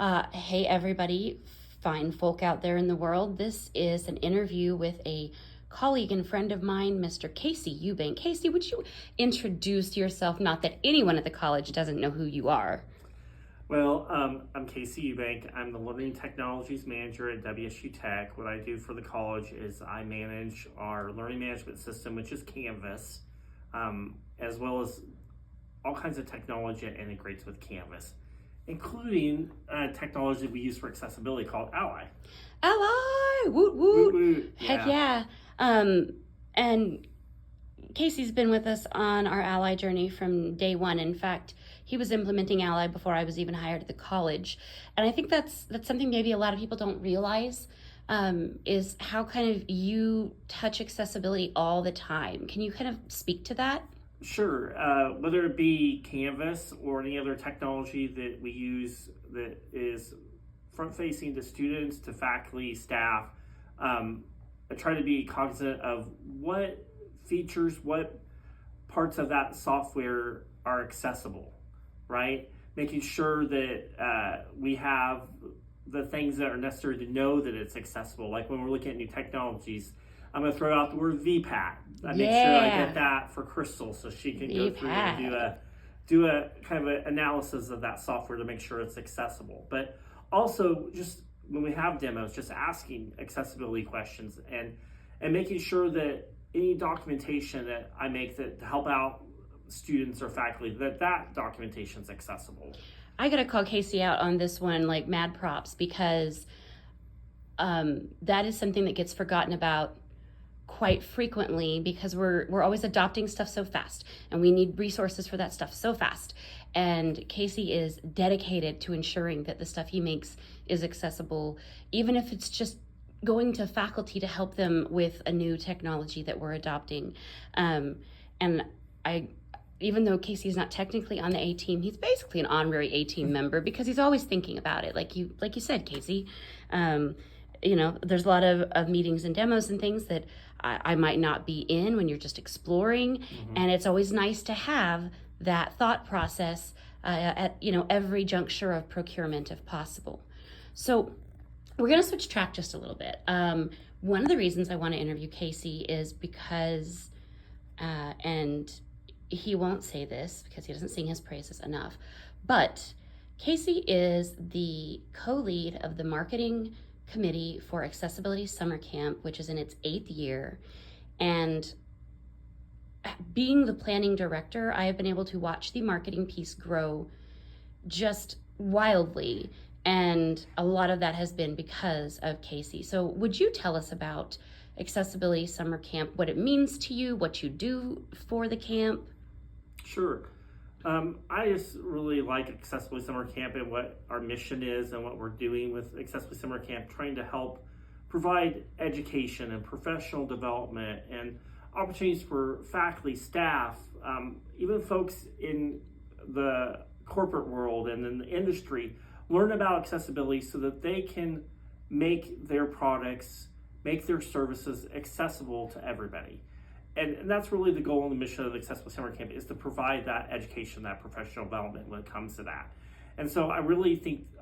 Hey, everybody, fine folk out there in the world. This is an interview with a colleague and friend of mine, Mr. Casey Eubank. Casey, would you introduce yourself? Not that anyone at the college doesn't know who you are. Well, I'm Casey Eubank. I'm the Learning Technologies Manager at WSU Tech. What I do for the college is I manage our learning management system, which is Canvas, as well as all kinds of technology that integrates with Canvas, including technology we use for accessibility called Ally. Ally! Woot woot! Woot woot. Heck yeah. And Casey's been with us on our Ally journey from day one. In fact, he was implementing Ally before I was even hired at the college. And I think that's something maybe a lot of people don't realize, is how kind of you touch accessibility all the time. Can you kind of speak to that? Sure. Whether it be Canvas or any other technology that we use that is front-facing to students, to faculty, staff, I try to be cognizant of what features, what parts of that software are accessible, right? Making sure that we have the things that are necessary to know that it's accessible. Like when we're looking at new technologies, I'm going to throw out the word VPAT. I make sure I get that for Crystal so she can go through and do a kind of an analysis of that software to make sure it's accessible. But also just when we have demos, just asking accessibility questions and making sure that any documentation that I make that to help out students or faculty, that documentation is accessible. I got to call Casey out on this one, like mad props, because that is something that gets forgotten about quite frequently because we're always adopting stuff so fast and we need resources for that stuff so fast. And Casey is dedicated to ensuring that the stuff he makes is accessible, even if it's just going to faculty to help them with a new technology that we're adopting. And even though Casey's not technically on the A team, he's basically an honorary A team member because he's always thinking about it. Like you said, Casey, there's a lot of meetings and demos and things that I might not be in when you're just exploring. Mm-hmm. And it's always nice to have that thought process at every juncture of procurement if possible. So we're going to switch track just a little bit. One of the reasons I want to interview Casey is because, and he won't say this because he doesn't sing his praises enough, but Casey is the co-lead of the marketing committee for Accessibility Summer Camp, which is in its 8th year. And being the planning director, I have been able to watch the marketing piece grow just wildly. And a lot of that has been because of Casey. So would you tell us about Accessibility Summer Camp, what it means to you, what you do for the camp? Sure. I just really like Accessibility Summer Camp and what our mission is and what we're doing with Accessibility Summer Camp, trying to help provide education and professional development and opportunities for faculty, staff, even folks in the corporate world and in the industry, learn about accessibility so that they can make their products, make their services accessible to everybody. And that's really the goal and the mission of the Accessibility Summer Camp, is to provide that education, that professional development when it comes to that. And so I really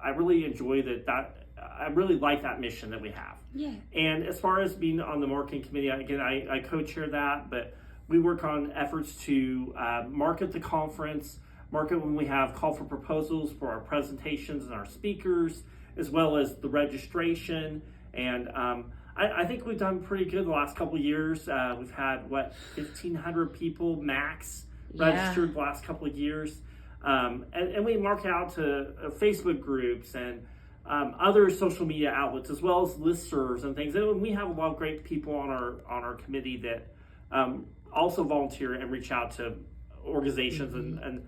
enjoy that I really like that mission that we have. Yeah. And as far as being on the marketing committee, again, I co-chair that, but we work on efforts to market the conference, market when we have call for proposals for our presentations and our speakers, as well as the registration. And I think we've done pretty good the last couple of years. We've had, 1,500 people max registered the last couple of years. And we market out to Facebook groups and other social media outlets, as well as listservs and things. And we have a lot of great people on our committee that also volunteer and reach out to organizations and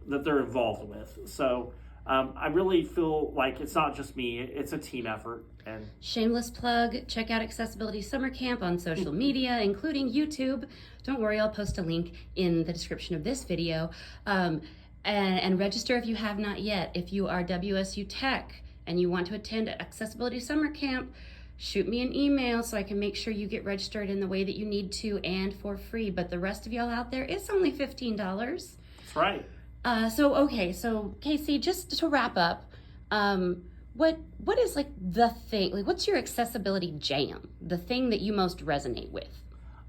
that they're involved with. So I really feel like it's not just me, it's a team effort. And shameless plug, check out Accessibility Summer Camp on social media, including YouTube. Don't worry, I'll post a link in the description of this video. And register if you have not yet. If you are WSU Tech and you want to attend Accessibility Summer Camp, shoot me an email so I can make sure you get registered in the way that you need to and for free. But the rest of y'all out there, it's only $15. That's right. So Casey, just to wrap up, what is like the thing? Like, what's your accessibility jam? The thing that you most resonate with?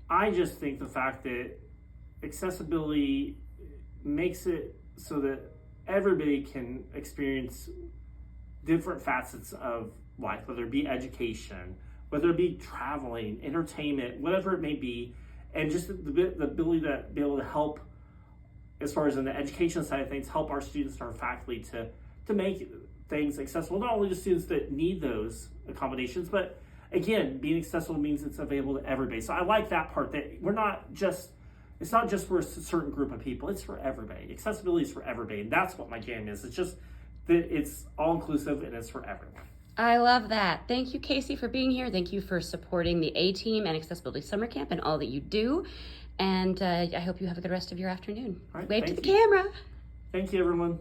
I just think the fact that accessibility makes it so that everybody can experience different facets of life, whether it be education, whether it be traveling, entertainment, whatever it may be, and just the ability to be able to help, as far as in the education side of things, help our students and our faculty to make things accessible, not only to students that need those accommodations, but again, being accessible means it's available to everybody. So I like that part, that it's not just for a certain group of people, it's for everybody. Accessibility is for everybody, and that's what my jam is. It's just that it's all inclusive and it's for everyone. I love that. Thank you, Casey, for being here. Thank you for supporting the A-Team and Accessibility Summer Camp and all that you do. And I hope you have a good rest of your afternoon. All right, Wave to thank the you. camera. Thank you, everyone.